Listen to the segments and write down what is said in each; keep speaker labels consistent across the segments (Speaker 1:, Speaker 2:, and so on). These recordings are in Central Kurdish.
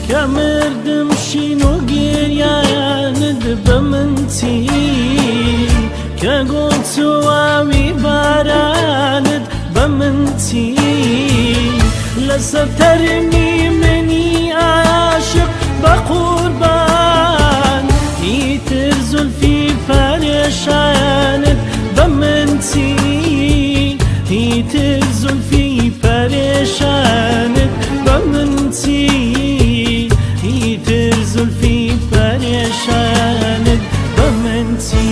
Speaker 1: کە مردم شین و گریانت بە من چی کە گوڵ چواوی بارانت بە من چی لەسەر تەرمی منی عاشق بە قوربان ئیتر زولفی پەرێشانت بە من چی ئیتر زولفی پەرێشانت بە من چی ئیتر زولفی پەرێشانت بە من چی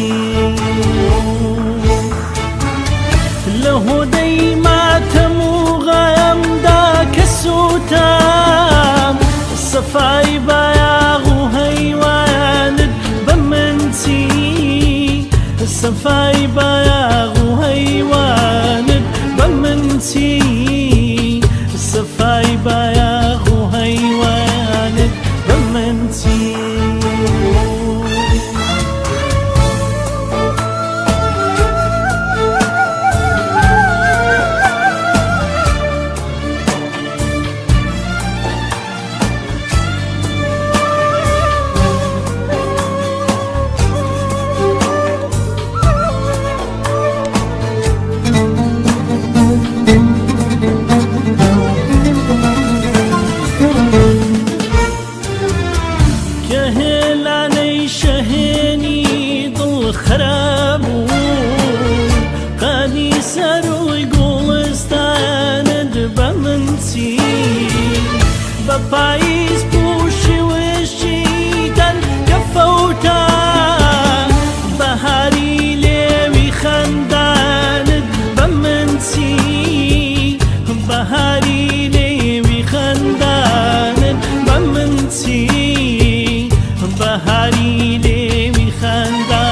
Speaker 1: لە هۆدەی ماتەم و غەمدا کە سووتام سەفای بایاغ و هەیوانت بە من چی سەفای بایاغ و هەیوانت بە من چی سەفای بایاغ و هەیوانت بە من چی خراب قادی سروی گلستانت بە من چی بە پاییز پوشی وشیدن کە فەوتە بەهاری لێوی خەندانت بە من چی بەهاری لێوی خەندانت بە من چی بەهاری لێوی خەندانت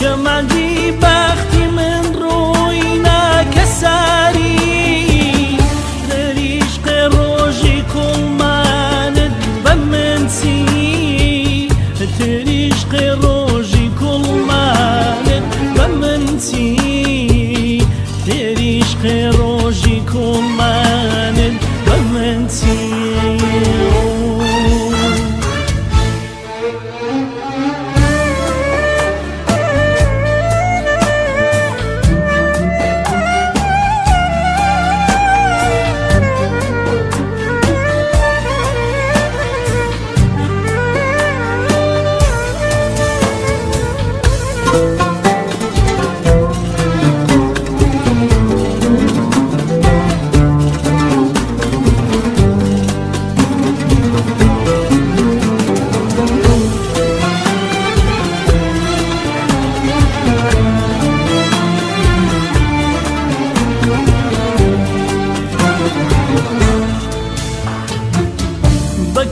Speaker 1: کەماندی بەختی من ڕووی ناکە ساری دەریشقی ڕۆژی کوڵمانت بە من چی دەریشقی ڕۆژی کوڵمانت بە من چی دەریشقی ڕۆژی کوڵمانت بە من چی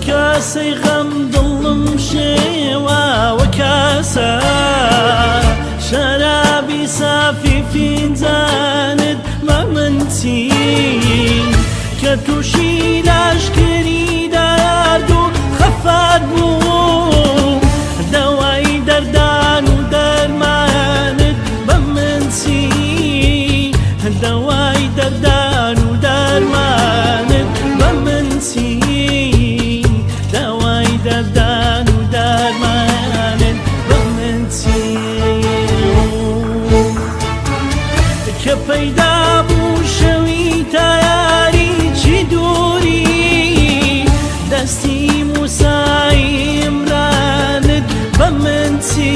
Speaker 1: کاسەی غەم دڵم شێواوە کاسە شەرابی سافی فینجانت بە من چی کە تووشی لاشکری دارد و خەفات بوو دەوای دەردان و دەرمانت بە من چی دەوای دەردان و دەرمانت بە من چی دەردان و دەرمانت بە من چی کە پەیدا بوو شەوی تایاری چی دووری دەستی موسای ئیمرانت بە من چی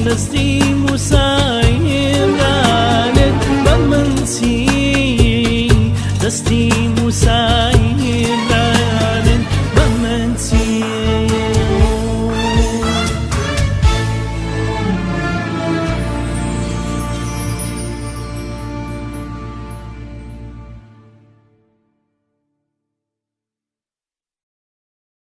Speaker 1: دەستی موسای ئیمرانت بە من چی دەستی موسای